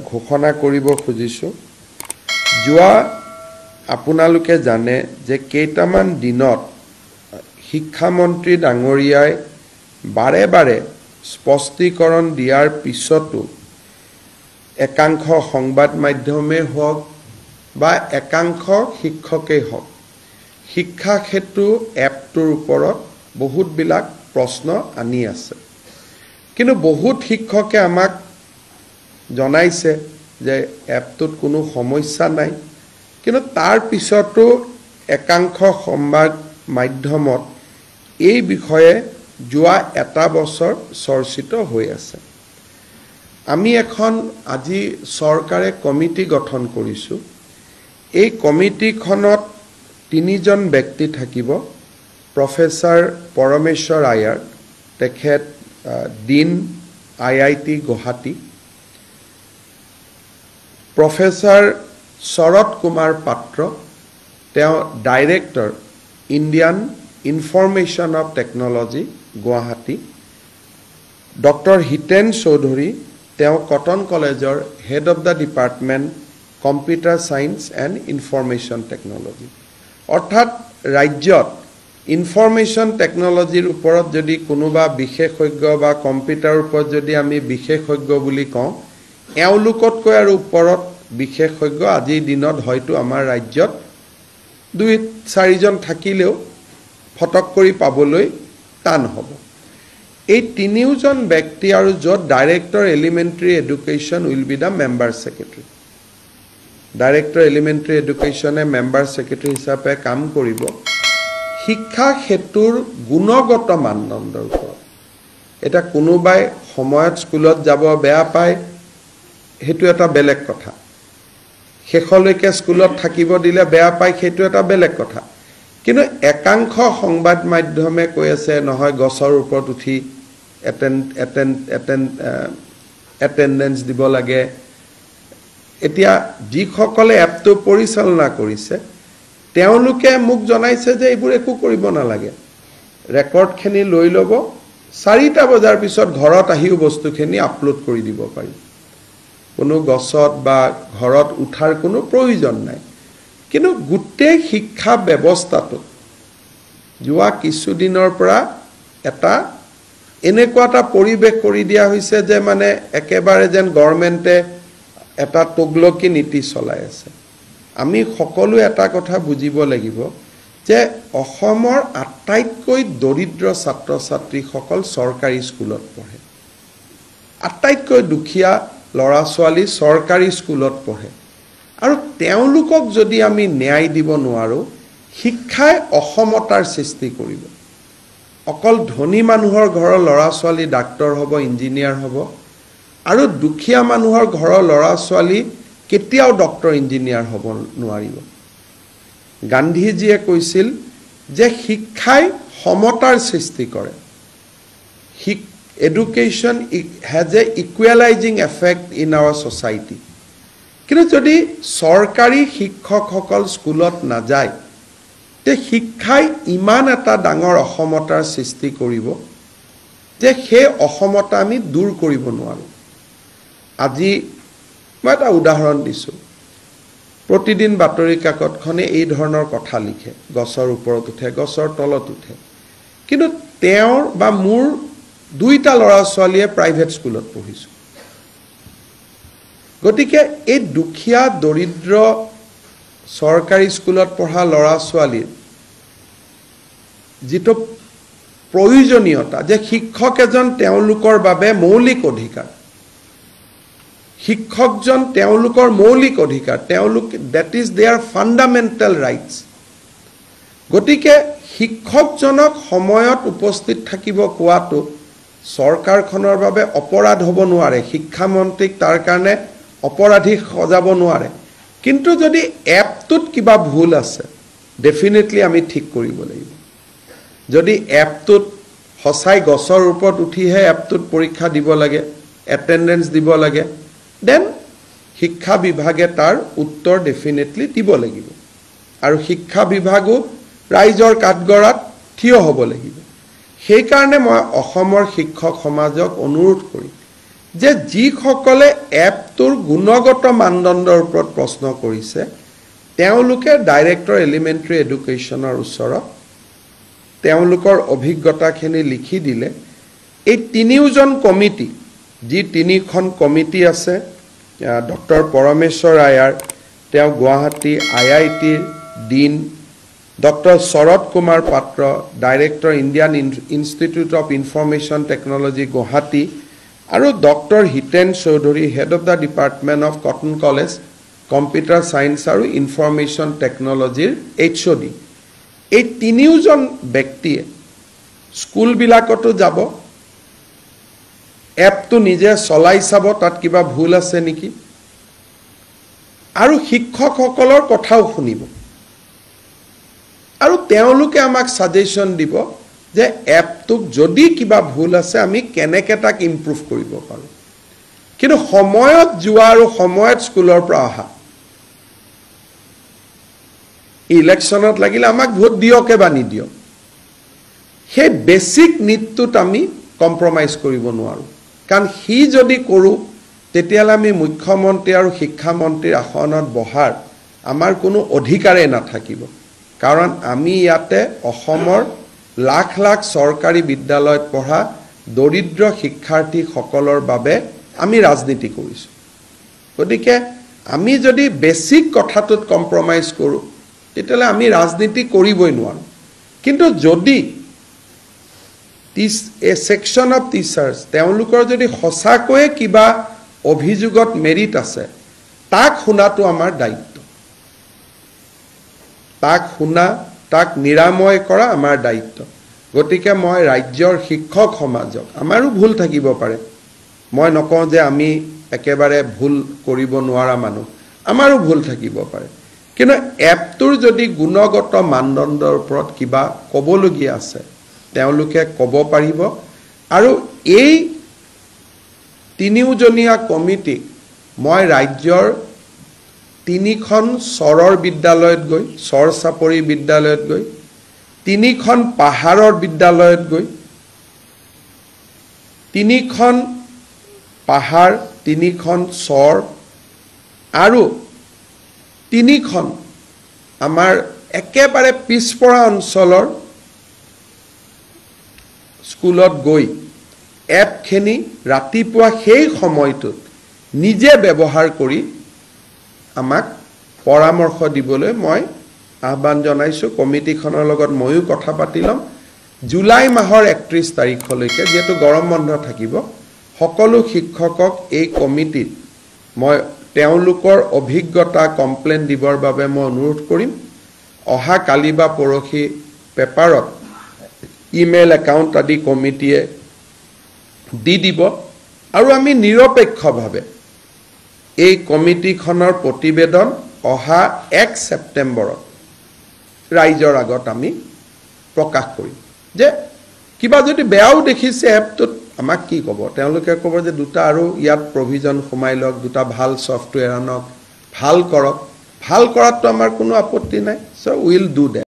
ঘোষণা কৰিব খুজিছো যোৱা আপোনালোকে জানে যে কেইটামান দিনত শিক্ষামন্ত্ৰী ডাঙৰীয়াই বাৰে বাৰে স্পষ্টীকৰণ দিয়াৰ পিছতো একাংশ সংবাদ মাধ্যমে হওক বা একাংশ শিক্ষকেই হওক শিক্ষা সেতু এপটোৰ ওপৰত বহুতবিলাক প্ৰশ্ন আনি আছে কিন্তু বহুত শিক্ষকে আমাক জনাইছে যে এপটোত কোনো সমস্যা নাই কিন্তু তাৰ পিছতো একাংশ সংবাদ মাধ্যমত এই বিষয়ে যোৱা এটা বছৰ চৰ্চিত হৈ আছে আমি এখন আজি চৰকাৰে কমিটি গঠন কৰিছো এই কমিটিখনত তিনিজন ব্যক্তি থাকিব প্ৰফেসৰ পৰমেশ্বৰ আয়াৰ তেখেত dean IIT Guwahati professor Sarat Kumar Patra তেওঁ director Indian information of technology Guwahati doctor Hiten Choudhury তেওঁ কটন কলেজৰ head of the department computer science and information technology অৰ্থাৎ ৰাজ্যত ইনফৰমেশ্যন টেকনলজিৰ ওপৰত যদি কোনোবা বিশেষজ্ঞ বা কম্পিউটাৰৰ ওপৰত যদি আমি বিশেষজ্ঞ বুলি কওঁ এওঁলোকতকৈ আৰু ওপৰত বিশেষজ্ঞ আজিৰ দিনত হয়তো আমাৰ ৰাজ্যত 2-4জন থাকিলেও ফটক কৰি পাবলৈ টান হ'ব এই তিনিওজন ব্যক্তি আৰু য'ত director elementary education will be the member secretary director elementary এডুকেশ্যনে মেম্বাৰ সেক্ৰেটাৰী হিচাপে কাম কৰিব শিক্ষা সেতুৰ গুণগত মানদণ্ডৰ ওপৰত এটা কোনোবাই সময়ত স্কুলত যাব বেয়া পায় হেতু এটা বেলেগ কথা শেষলৈকে স্কুলত থাকিব দিলে বেয়া পায় হেতু এটা বেলেগ কথা কিন্তু একাংশ সংবাদ মাধ্যমে কৈ আছে নহয় গছৰ ওপৰত উঠি এটেন্ডেন্স দিব লাগে এতিয়া যিসকলে এপটো পৰিচালনা কৰিছে তেওঁলোকে মোক জনাইছে যে এইবোৰ একো কৰিব নালাগে ৰেকৰ্ডখিনি লৈ ল'ব 4টা বজাৰ পিছত ঘৰত আহিও বস্তুখিনি আপলোড কৰি দিব পাৰি কোনো গছত বা ঘৰত উঠাৰ কোনো প্ৰয়োজন নাই কিন্তু গোটেই শিক্ষা ব্যৱস্থাটো যোৱা কিছুদিনৰ পৰা এটা এনেকুৱা এটা পৰিৱেশ কৰি দিয়া হৈছে যে মানে একেবাৰে যেন গভৰ্ণমেণ্টে এটা তগলকি নীতি চলাই আছে আমি সকলো এটা কথা বুজিব লাগিব যে অসমৰ আটাইতকৈ দৰিদ্ৰ ছাত্ৰ ছাত্ৰীসকল চৰকাৰী স্কুলত পঢ়ে আটাইতকৈ দুখীয়া ল'ৰা ছোৱালী চৰকাৰী স্কুলত পঢ়ে আৰু তেওঁলোকক যদি আমি ন্যায় দিব নোৱাৰো শিক্ষাই অসমতাৰ সৃষ্টি কৰিব অকল ধনী মানুহৰ ঘৰৰ ল'ৰা ছোৱালী ডাক্তৰ হ'ব ইঞ্জিনিয়াৰ হ'ব আৰু দুখীয়া মানুহৰ ঘৰৰ ল'ৰা ছোৱালী কেতিয়াও ডক্টৰ ইঞ্জিনিয়াৰ হ'ব নোৱাৰিব গান্ধীজীয়ে কৈছিল যে শিক্ষাই সমতাৰ সৃষ্টি কৰে education has a equalizing effect in our society কিন্তু যদি সৰকাৰী শিক্ষকসকল স্কুলত না যায় তে শিক্ষাই ইমান এটা ডাঙৰ অসমতাৰ সৃষ্টি কৰিব যে সেই অসমতা আমি দূৰ কৰিব নোৱাৰো আজি মই এটা উদাহৰণ দিছো প্ৰতিদিন বাতৰি কাকতখনে এই ধৰণৰ কথা লিখে গছৰ ওপৰত উঠে গছৰ তলত উঠে কিন্তু তেওঁৰ বা মোৰ 2টা ল'ৰা ছোৱালীয়ে প্ৰাইভেট স্কুলত পঢ়িছো গতিকে এই দুখীয়া দৰিদ্ৰ সৰকাৰী স্কুলত পঢ়া ল'ৰা ছোৱালীৰ যেটো প্ৰয়োজনীয়তা যে শিক্ষক এজন তেওঁলোকৰ বাবে মৌলিক অধিকাৰ শিক্ষকজন তেওঁলোকৰ মৌলিক অধিকাৰ তেওঁলোক that is their fundamental rights গতিকে শিক্ষকজনক সময়ত উপস্থিত থাকিব কোৱাটো সৰকাৰখনৰ বাবে অপৰাধ হ'ব নোৱাৰে শিক্ষা মন্ত্ৰীক তাৰ কাৰণে অপৰাধী সজাব নোৱাৰে কিন্তু যদি এপটোত কিবা ভুল আছে ডেফিনেটলি আমি ঠিক কৰিব লাগিব যদি এপটোত হসাই গছৰ ওপৰত উঠিহে এপটোত পৰীক্ষা দিব লাগে এটেন্ডেন্স দিব লাগে দেন শিক্ষা বিভাগে তাৰ উত্তৰ ডেফিনেটলি দিব লাগিব আৰু শিক্ষা বিভাগো ৰাইজৰ কাঠগড়াত থিয় হ'ব লাগিব সেই কাৰণে মই অসমৰ শিক্ষক সমাজক অনুৰোধ কৰি যে যিসকলে এপটোৰ গুণগত মানদণ্ডৰ ওপৰত প্ৰশ্ন কৰিছে তেওঁলোকে ডাইৰেক্টৰ এলিমেণ্টাৰী এডুকেশ্যনৰ ওচৰত তেওঁলোকৰ অভিজ্ঞতাখিনি লিখি দিলে এই তিনিওজন কমিটি যি তিনিখন কমিটি আছে ডক্টৰ পৰমেশ্বৰ আয়াৰ তেওঁ গুৱাহাটী IITৰ dean doctor Sarat Kumar Patra director Indian institute of information technology Guwahati আৰু doctor Hiten Choudhury head of the department of cotton college computer science আৰু ইনফৰমেশ্যন টেকনলজিৰ HOD এই তিনিওজন ব্যক্তিয়ে স্কুলবিলাকতো যাব এপটো নিজে চলাই চাব তাত কিবা ভুল আছে নেকি আৰু শিক্ষকসকলৰ কথাও শুনিব আৰু তেওঁলোকে আমাক সাজেশন দিব যে এপটোক যদি কিবা ভুল আছে আমি কেনেকৈ তাক ইমপ্ৰুভ কৰিব পাৰোঁ কিন্তু সময়ত যোৱা আৰু সময়ত স্কুলৰ পৰা অহা ইলেকশ্যনত লাগিলে আমাক ভোট দিয়কে বা নিদিয়ক সেই বেসিক নিডটোত আমি কম্প্ৰমাইজ কৰিব নোৱাৰোঁ কাৰণ হি যদি কৰোঁ তেতিয়ালে আমি মুখ্যমন্ত্ৰী আৰু শিক্ষামন্ত্ৰীৰ আসনত বহাৰ আমাৰ কোনো অধিকাৰে নাথাকিব কাৰণ আমি ইয়াতে অসমৰ লাখ লাখ চৰকাৰী বিদ্যালয়ত পঢ়া দৰিদ্ৰ শিক্ষাৰ্থীসকলৰ বাবে আমি ৰাজনীতি কৰিছোঁ গতিকে আমি যদি বেসিক কথাটোত কম্প্ৰমাইজ কৰোঁ তেতিয়ালে আমি ৰাজনীতি কৰিবই নোৱাৰোঁ কিন্তু যদি a section of teachers তেওঁলোকৰ যদি সঁচাকৈয়ে কিবা অভিযোগত মেৰিট আছে তাক শুনাটো আমাৰ দায়িত্ব তাক শুনা তাক নিৰাময় কৰা আমাৰ দায়িত্ব গতিকে মই ৰাজ্যৰ শিক্ষক সমাজক আমাৰো ভুল থাকিব পাৰে মই নকওঁ যে আমি একেবাৰে ভুল কৰিব নোৱাৰা মানুহ আমাৰো ভুল থাকিব পাৰে কিন্তু এপটোৰ যদি গুণগত মানদণ্ডৰ ওপৰত কিবা ক'বলগীয়া আছে তেওঁলোকে ক'ব পাৰিব আৰু এই তিনিওজনীয়া কমিটি মই ৰাজ্যৰ তিনিখন চৰৰ বিদ্যালয়ত গৈ চৰ চাপৰি বিদ্যালয়ত গৈ তিনিখন পাহাৰৰ বিদ্যালয়ত গৈ তিনিখন পাহাৰ তিনিখন চৰ আৰু তিনিখন আমাৰ একেবাৰে পিছপৰা অঞ্চলৰ স্কুলত গৈ এপখিনি ৰাতিপুৱা সেই সময়টোত নিজে ব্যৱহাৰ কৰি আমাক পৰামৰ্শ দিবলৈ মই আহ্বান জনাইছোঁ কমিটিখনৰ লগত ময়ো কথা পাতি ল'ম জুলাই মাহৰ 31 তাৰিখলৈকে যেহেতু গৰম বন্ধ থাকিব সকলো শিক্ষকক এই কমিটিত মই তেওঁলোকৰ অভিজ্ঞতা কমপ্লেইন দিবৰ বাবে মই অনুৰোধ কৰিম অহা কালি বা পৰহি পেপাৰত ইমেইল একাউণ্ট আদি কমিটিয়ে দি দিব আৰু আমি নিৰপেক্ষভাৱে এই কমিটিখনৰ প্ৰতিবেদন অহা 1 ছেপ্টেম্বৰত ৰাইজৰ আগত আমি প্ৰকাশ কৰিম যে কিবা যদি বেয়াও দেখিছে এপটোত আমাক কি ক'ব তেওঁলোকে ক'ব যে দুটা আৰু ইয়াত প্ৰভিজন সোমাই লওক দুটা ভাল সফটৱেৰ আনক ভাল কৰক ভাল কৰাটো আমাৰ কোনো আপত্তি নাই সো উইল ডু দ্যাট